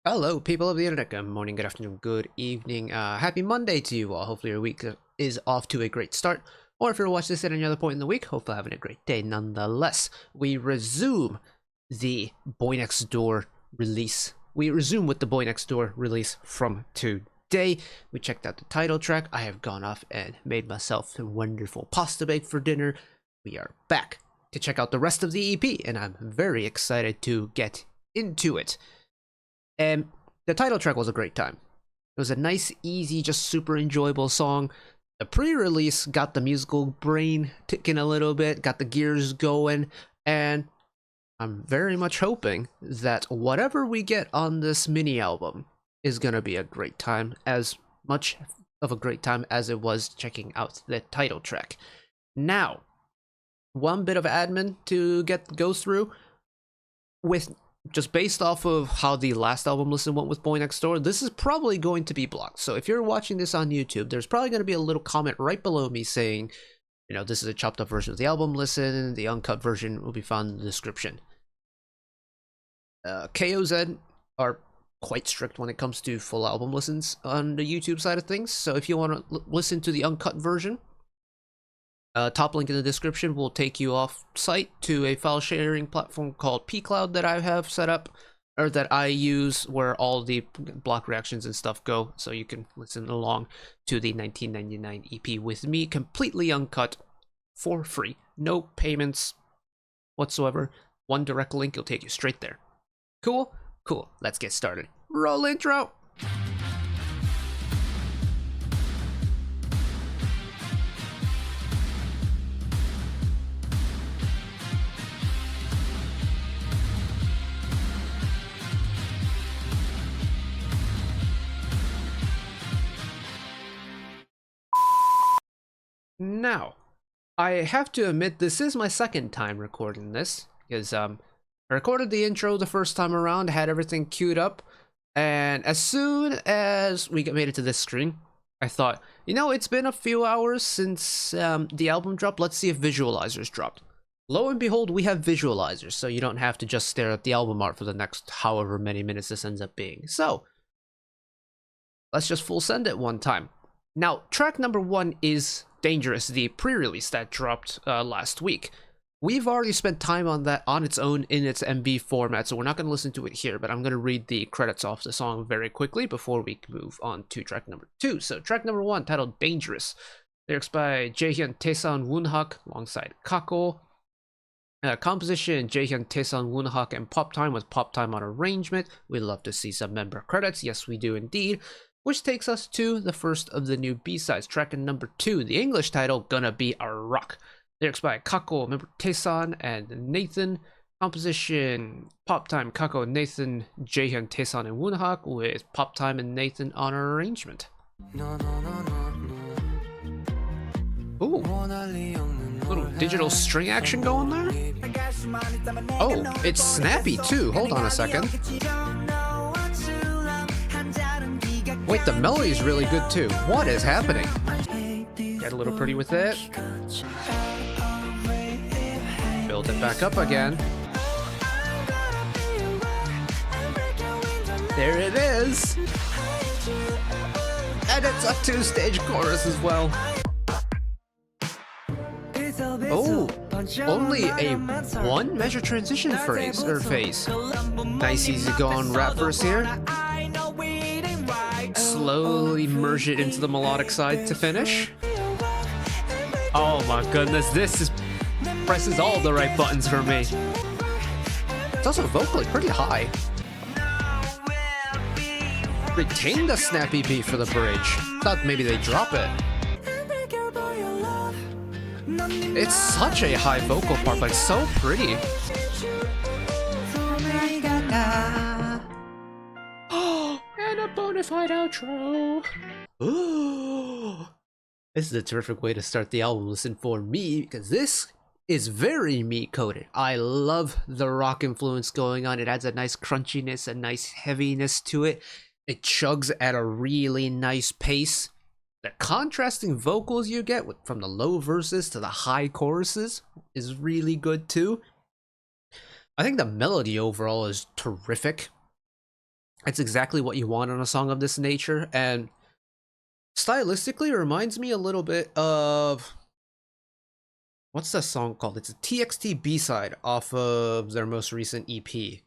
Hello, people of the internet. Good morning, good afternoon, good evening. Happy Monday to you all. Hopefully your week is off to a great start. Or if you're watching this at any other point in the week, hopefully having a great day nonetheless. We resume the Boy release. We resume with the Boy release from today. We checked out the title track. I have gone off and made myself a wonderful pasta bake for dinner. We are back to check out the rest of the EP, and I'm very excited to get into it. And the title track was a great time. It was a nice, easy, just super enjoyable song. The pre-release got the musical brain ticking a little bit, got the gears going, and I'm very much hoping that whatever we get on this mini album is gonna be a great time, as much of a great time as it was checking out the title track. Now, one bit of admin to go through with. Just based off of how the last album listen went with BoyneXTDOOR, this is probably going to be blocked. So if you're watching this on YouTube, there's probably going to be a little comment right below me saying, you know, this is a chopped up version of the album listen, the uncut version will be found in the description. KOZ are quite strict when it comes to full album listens on the YouTube side of things. So if you want to listen to the uncut version, top link in the description will take you off site to a file sharing platform called pCloud that I have set up, or that I use, where all the block reactions and stuff go, so you can listen along to the 1999 EP with me completely uncut for free. No payments whatsoever. One direct link will take you straight there. Cool? Cool. Let's get started. Roll intro! Now, I have to admit this is my second time recording this, because I recorded the intro the first time around, had everything queued up, and as soon as we made it to this screen, I thought, you know, it's been a few hours since the album dropped, let's see if visualizers dropped. Lo and behold, we have visualizers, so you don't have to just stare at the album art for the next however many minutes this ends up being. So, let's just full send it one time. Now, track number 1 is Dangerous, the pre-release that dropped last week. We've already spent time on that on its own in its MV format, so we're not going to listen to it here, but I'm going to read the credits off the song very quickly before we move on to track number 2. So track number 1, titled Dangerous. Lyrics by Jaehyun, Taesan, Woonhak, alongside Kako. Composition, Jaehyun, Taesan, Woonhak, and Pop Time, with Pop Time on arrangement. We'd love to see some member credits. Yes, we do indeed. Which takes us to the first of the new B-sides, track number 2, the English title, Gonna Be a Rock. Lyrics by Kako, member Taesan, and Nathan. Composition, Pop Time, Kako, Nathan, Jaehyun, Taesan, and Woonhak, with Pop Time and Nathan on arrangement. Ooh, little digital string action going there? Oh, it's snappy too, hold on a second. Wait, the melody is really good too. What is happening? Get a little pretty with it. Build it back up again. There it is. And it's a 2-stage chorus as well. Oh, only a 1 measure transition phrase or phase. Nice easy going rap verse here. Slowly merge it into the melodic side to finish. Oh my goodness, this presses all the right buttons for me. It's also vocally pretty high. Retain the snappy beat for the bridge. Thought maybe they drop it. It's such a high vocal part, but it's so pretty. And a bona fide outro. Ooh. This is a terrific way to start the album listen for me, because this is very meat-coated. I love the rock influence going on. It adds a nice crunchiness, a nice heaviness to it. It chugs at a really nice pace. The contrasting vocals you get from the low verses to the high choruses is really good too. I think the melody overall is terrific. It's exactly what you want on a song of this nature, and stylistically it reminds me a little bit of, what's that song called? It's a TXT B-side off of their most recent EP.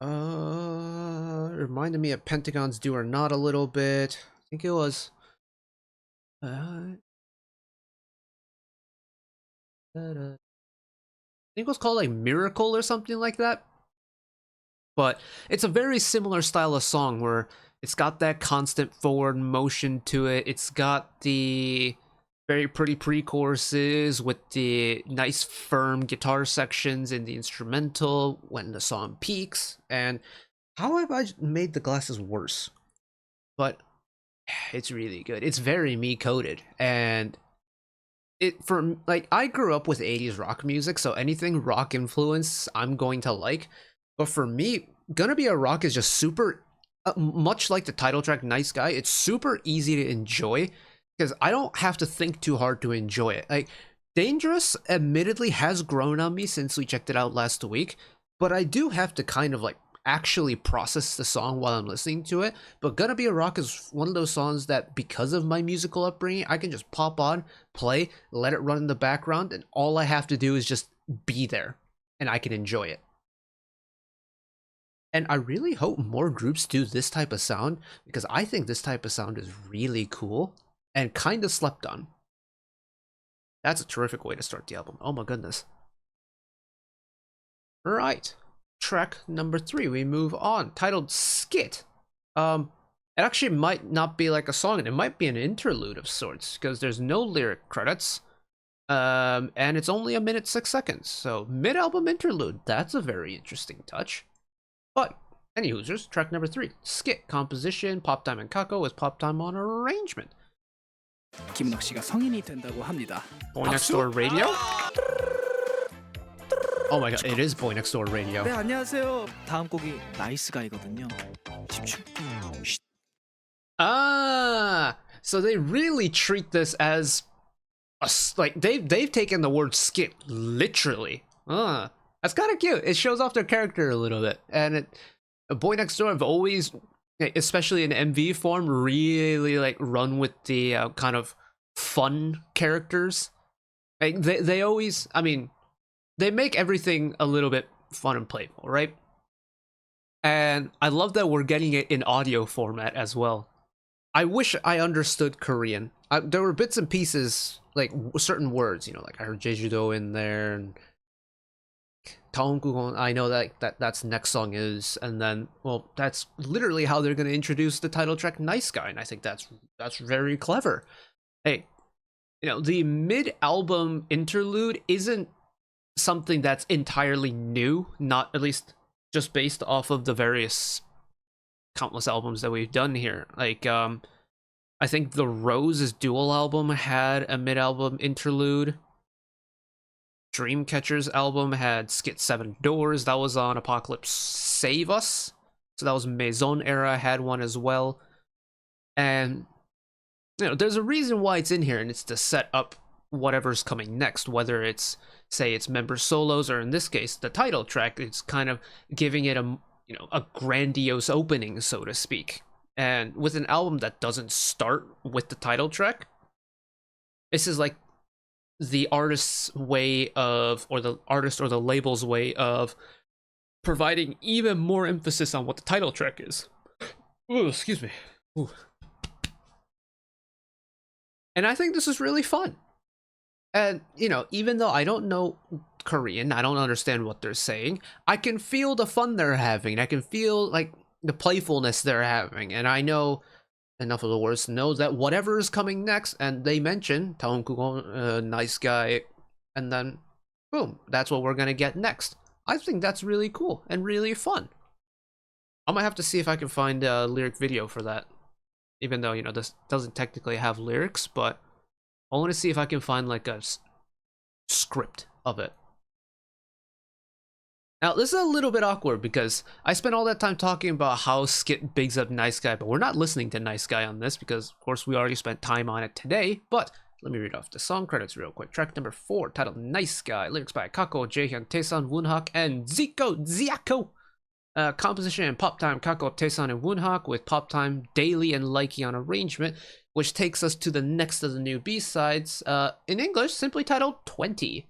Reminded me of Pentagon's Do or Not a little bit. I think it was. I think it was called like Miracle or something like that. But it's a very similar style of song where it's got that constant forward motion to it. It's got the very pretty pre-choruses with the nice firm guitar sections in the instrumental when the song peaks. And how have I made the glasses worse? But it's really good. It's very me coded, and it, for like, I grew up with 80s rock music, so anything rock influence I'm going to like. But for me, Gonna Be a Rock is just super, much like the title track Nice Guy, it's super easy to enjoy because I don't have to think too hard to enjoy it. Like, Dangerous admittedly has grown on me since we checked it out last week, but I do have to kind of like actually process the song while I'm listening to it. But Gonna Be a Rock is one of those songs that, because of my musical upbringing, I can just pop on, play, let it run in the background, and all I have to do is just be there, and I can enjoy it. And I really hope more groups do this type of sound, because I think this type of sound is really cool and kind of slept on. That's a terrific way to start the album. Oh my goodness. Right. Track number 3, we move on. Titled Skit. It actually might not be like a song, and it might be an interlude of sorts, because there's no lyric credits. And it's only 1 minute 6 seconds. So mid-album interlude. That's a very interesting touch. But, any hoosers, track number 3, Skit. Composition, Pop Time and Kako with Pop Time on arrangement. 김은혁 씨가 성인이 된다고 합니다. BOYNEXTDOOR Radio? Oh my god, it is BOYNEXTDOOR Radio. 네, 안녕하세요. 다음 곡이 나이스 가이거든요. 집중. Ah, so they really treat this as a, like, they've taken the word skit literally. That's kind of cute. It shows off their character a little bit. And BOYNEXTDOOR have always, especially in MV form, really like run with the kind of fun characters. Like they always, I mean, they make everything a little bit fun and playful, right? And I love that we're getting it in audio format as well. I wish I understood Korean. There were bits and pieces, like certain words, you know, like I heard Jeju-do in there, and 다음 I know that's next song is, and then, well, that's literally how they're going to introduce the title track Nice Guy, and I think that's very clever. Hey, you know, the mid-album interlude isn't something that's entirely new, not at least just based off of the various countless albums that we've done here. Like, I think the Rose's dual album had a mid-album interlude. Dreamcatcher's album had Skit 7 Doors. That was on Apocalypse Save Us. So that was Maison era, had one as well. And, you know, there's a reason why it's in here, and it's to set up whatever's coming next, whether it's, say, it's member solos, or in this case, the title track. It's kind of giving it a, you know, a grandiose opening, so to speak. And with an album that doesn't start with the title track, this is like the artist's way of, or the artist or the label's way of providing even more emphasis on what the title track is. Ooh, excuse me. Ooh. And I think this is really fun. And, you know, even though I don't know Korean, I don't understand what they're saying, I can feel the fun they're having. I can feel, like, the playfulness they're having. And I know enough of the words to know that whatever is coming next, and they mention 다음 Nice Guy, and then boom, that's what we're gonna get next. I think that's really cool and really fun. I might have to see if I can find a lyric video for that, even though, you know, this doesn't technically have lyrics, but I want to see if I can find like a script of it. Now, this is a little bit awkward because I spent all that time talking about how Skit bigs up Nice Guy, but we're not listening to Nice Guy on this because, of course, we already spent time on it today. But let me read off the song credits real quick. Track number 4, titled Nice Guy. Lyrics by Kako, Jaehyun, Taesun, Woonhak, and Zico. Composition and pop time Kako, Taesan, and Woonhak, with pop time Daily and Likey on arrangement, which takes us to the next of the new B-sides, in English simply titled 20.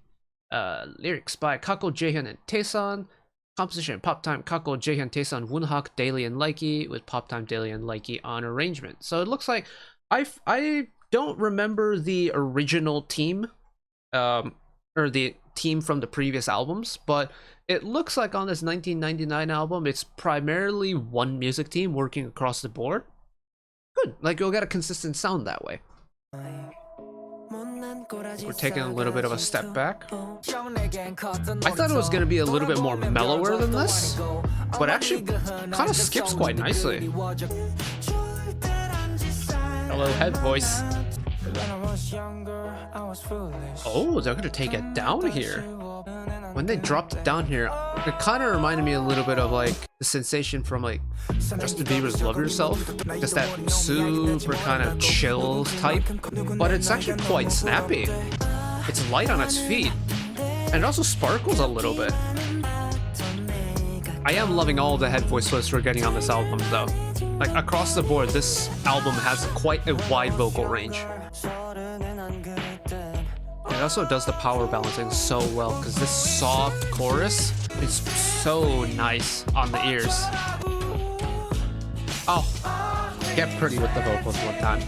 Lyrics by Kako, Jaehyun, and Taesan. Composition and pop time Kako, Jaehyun, Taesan, Woonhak, Daily, and Likey, with pop time Daily and Likey on arrangement. So it looks like I don't remember the original team, or the team from the previous albums, but it looks like on this 1999 album, it's primarily one music team working across the board. Good, like you'll get a consistent sound that way. We're taking a little bit of a step back. I thought it was going to be a little bit more mellower than this, but actually kind of skips quite nicely. Hello, head voice. Oh, they're going to take it down here. When they dropped it down here, it kind of reminded me a little bit of like the sensation from like Justin Bieber's Love Yourself. Just that super kind of chill type, but it's actually quite snappy. It's light on its feet, and it also sparkles a little bit. I am loving all the head voice twists we're getting on this album though. Like across the board, this album has quite a wide vocal range. It also does the power balancing so well, because this soft chorus is so nice on the ears. Oh, get pretty with the vocals one time.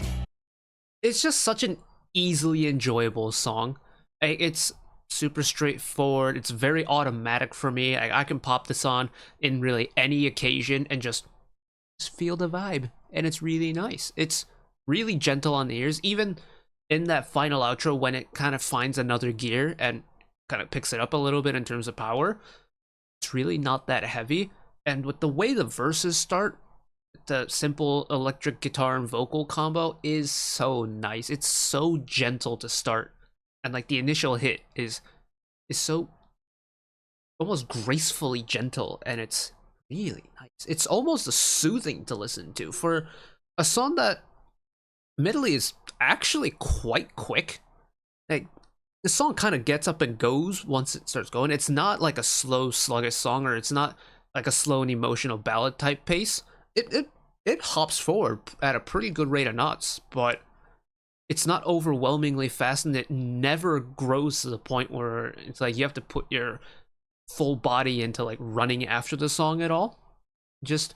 It's just such an easily enjoyable song. It's super straightforward. It's very automatic for me. I can pop this on in really any occasion and just feel the vibe, and it's really nice. It's really gentle on the ears, even in that final outro when it kind of finds another gear and kind of picks it up a little bit in terms of power. It's really not that heavy, and with the way the verses start, the simple electric guitar and vocal combo is so nice. It's so gentle to start, and like the initial hit is so almost gracefully gentle, and it's really nice. It's almost soothing to listen to for a song that admittedly is actually quite quick. Like the song kind of gets up and goes once it starts going. It's not like a slow sluggish song, or it's not like a slow and emotional ballad type pace. It hops forward at a pretty good rate of knots, but it's not overwhelmingly fast, and it never grows to the point where it's like you have to put your full body into like running after the song at all. Just,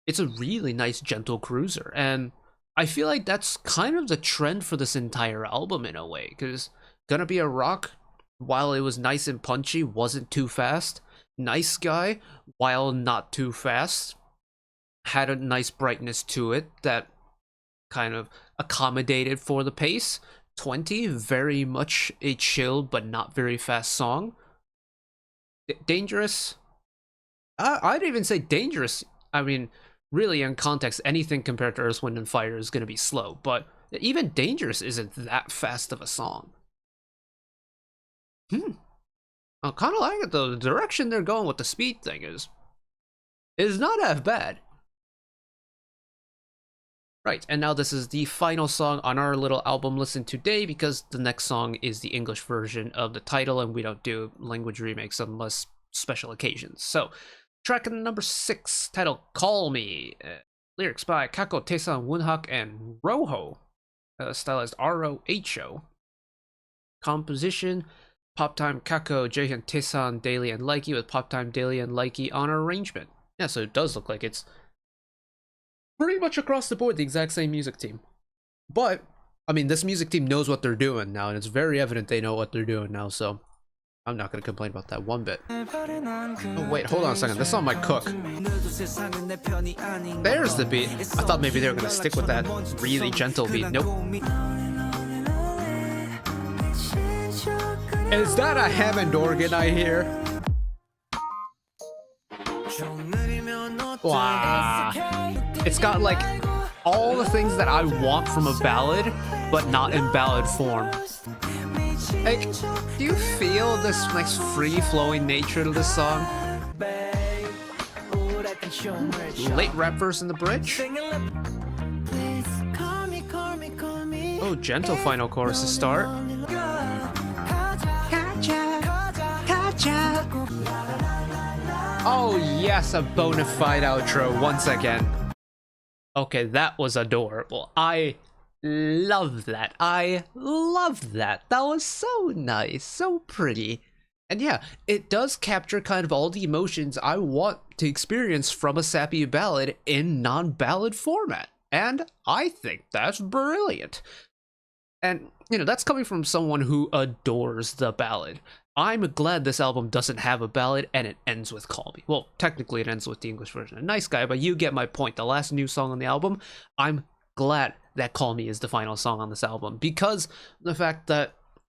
it's a really nice gentle cruiser, and I feel like that's kind of the trend for this entire album in a way, because Gonna Be a Rock, while it was nice and punchy, wasn't too fast. Nice Guy, while not too fast, had a nice brightness to it that kind of accommodated for the pace. 20, very much a chill but not very fast song. Dangerous, I'd even say Dangerous, I mean, really in context, anything compared to Earth, Wind, and Fire is going to be slow, but even Dangerous isn't that fast of a song. I kind of like it though. The direction they're going with the speed thing is not half bad. Right, and now this is the final song on our little album listen today, because the next song is the English version of the title, and we don't do language remakes unless special occasions. So, track number 6, titled Call Me. Lyrics by Kako, Taesan, Woonhak, and Roho. Stylized R-O-H-O. Composition, Pop Time Kako, Jaehyun, Taesan, Daily, and Likey, with Pop Time, Daily, and Likey on arrangement. Yeah, so it does look like it's pretty much across the board the exact same music team. But, I mean, this music team knows what they're doing now, and it's very evident they know what they're doing now, so I'm not going to complain about that one bit. Oh, wait, hold on a second. This song might cook. There's the beat. I thought maybe they were going to stick with that really gentle beat. Nope. Is that a Hammond organ I hear? Wow. It's got like all the things that I want from a ballad, but not in ballad form. Like, do you feel this nice free-flowing nature to this song? Late rap verse in the bridge. Oh, gentle final chorus to start. Oh yes, a bona fide outro once again. Okay, that was adorable. I love that. I love that. That was so nice, so pretty. And yeah, it does capture kind of all the emotions I want to experience from a sappy ballad in non-ballad format. And I think that's brilliant. And, you know, that's coming from someone who adores the ballad. I'm glad this album doesn't have a ballad and it ends with Call Me. Well, technically it ends with the English version of Nice Guy, but you get my point. The last new song on the album, I'm glad that Call Me is the final song on this album because the fact that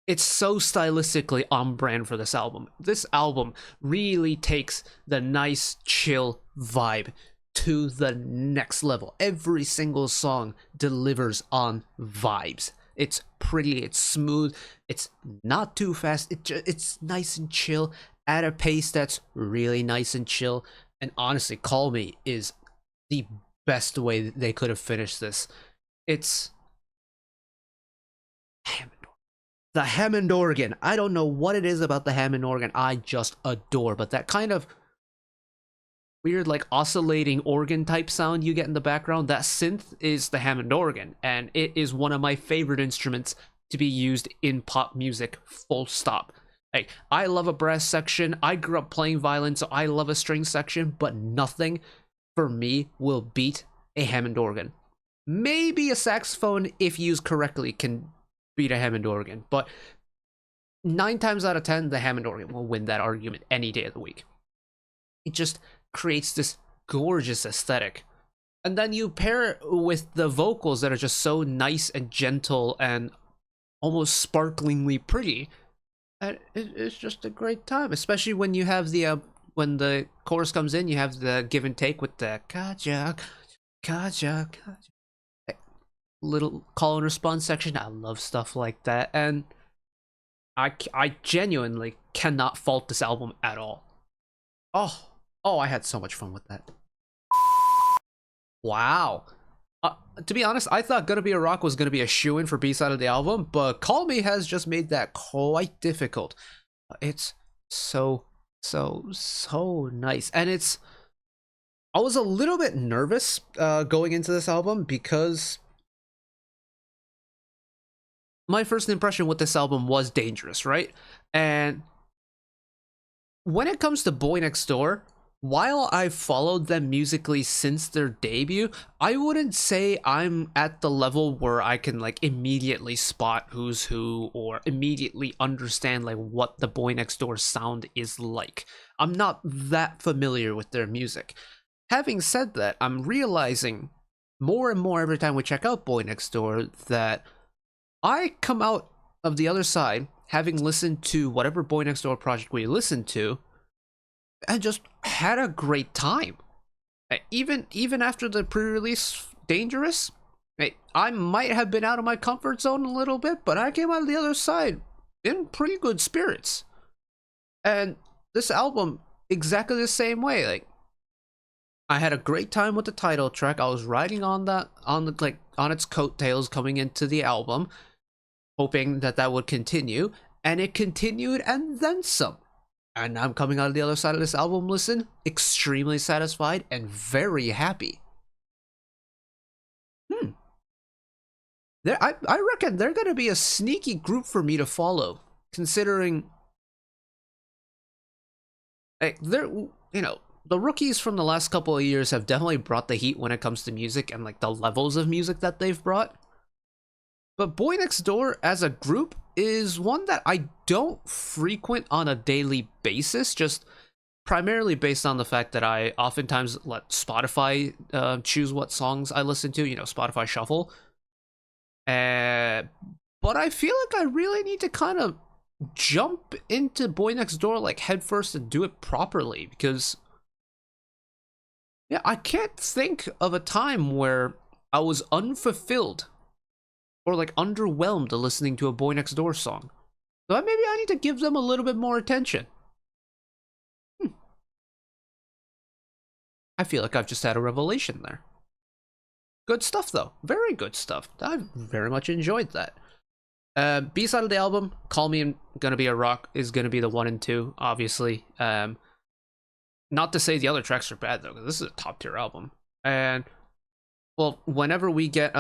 it's so stylistically on brand for this album. This album really takes the nice, chill vibe to the next level. Every single song delivers on vibes. It's pretty, it's smooth, it's not too fast, it's nice and chill at a pace that's really nice and chill. And honestly, Call Me is the best way that they could have finished this. It's the Hammond organ. I don't know what it is about the Hammond organ I just adore, but that kind of weird like oscillating organ type sound you get in the background, that synth is the Hammond organ, and it is one of my favorite instruments to be used in pop music, full stop. Like, I love a brass section, I grew up playing violin, so I love a string section, but nothing for me will beat a Hammond organ. Maybe a saxophone, if used correctly, can beat a Hammond organ, but 9 times out of 10 the Hammond organ will win that argument any day of the week. It just creates this gorgeous aesthetic, and then you pair it with the vocals that are just so nice and gentle and almost sparklingly pretty, and it's just a great time, especially when you have the when the chorus comes in, you have the give and take with the kaja kaja kaja little call and response section. I love stuff like that, and I genuinely cannot fault this album at all. Oh, I had so much fun with that. Wow. To be honest, I thought Gonna Be a Rock was gonna be a shoo-in for B-side of the album, but Call Me has just made that quite difficult. It's so nice, and I was a little bit nervous going into this album because my first impression with this album was Dangerous, right? And when it comes to Boy Next Door, while I've followed them musically since their debut, I wouldn't say I'm at the level where I can like immediately spot who's who or immediately understand like what the Boy Next Door sound is like. I'm not that familiar with their music. Having said that, I'm realizing more and more every time we check out Boy Next Door that I come out of the other side having listened to whatever Boy Next Door project we listened to and just had a great time. Even after the pre-release Dangerous, I might have been out of my comfort zone a little bit, but I came out of the other side in pretty good spirits. And this album, exactly the same way. Like, I had a great time with the title track. I was riding on its coattails coming into the album, hoping that would continue, and it continued and then some. And I'm coming out of the other side of this album listen extremely satisfied and very happy. I reckon they're gonna be a sneaky group for me to follow, considering they're, you know, the rookies from the last couple of years have definitely brought the heat when it comes to music and like the levels of music that they've brought. But Boy Next Door as a group is one that I don't frequent on a daily basis, just primarily based on the fact that I oftentimes let Spotify choose what songs I listen to, you know, Spotify Shuffle. But I feel like I really need to kind of jump into Boy Next Door like headfirst and do it properly, because yeah, I can't think of a time where I was unfulfilled or like underwhelmed listening to a Boy Next Door song. So maybe I need to give them a little bit more attention. I feel like I've just had a revelation there. Good stuff though, very good stuff. I very much enjoyed that. B-side of the album, Call Me and Gonna Be a Rock is gonna be the 1 and 2, obviously. Not to say the other tracks are bad though, because this is a top tier album. And well, whenever we get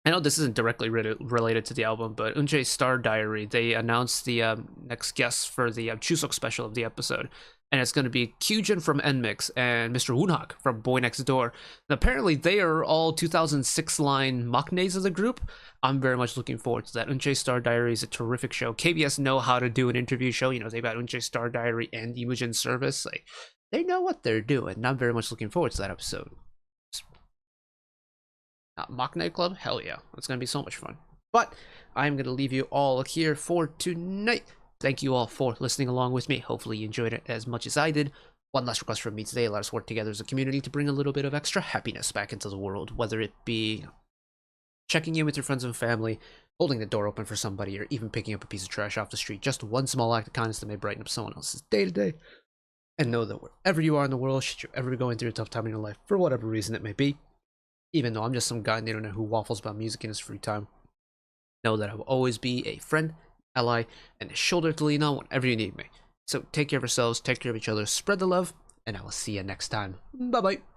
I know this isn't directly related to the album, but Unjae's Star Diary, they announced the next guest for the Chuseok special of the episode. And it's going to be Kyujin from NMIX and Mr. Woonhak from BOYNEXTDOOR. And apparently they are all 2006 line maknaes of the group. I'm very much looking forward to that. Unjae's Star Diary is a terrific show. KBS know how to do an interview show. You know, they've got Unjae's Star Diary and Imogen Service. Like, they know what they're doing. And I'm very much looking forward to that episode. Mock Night Club? Hell yeah. It's going to be so much fun. But I'm going to leave you all here for tonight. Thank you all for listening along with me. Hopefully you enjoyed it as much as I did. One last request from me today. Let us work together as a community to bring a little bit of extra happiness back into the world. Whether it be checking in with your friends and family, holding the door open for somebody, or even picking up a piece of trash off the street. Just one small act of kindness that may brighten up someone else's day to day. And know that wherever you are in the world, should you ever be going through a tough time in your life, for whatever reason it may be, even though I'm just some guy on the internet who waffles about music in his free time, know that I will always be a friend, ally, and a shoulder to lean on whenever you need me. So take care of yourselves, take care of each other, spread the love, and I will see you next time. Bye-bye.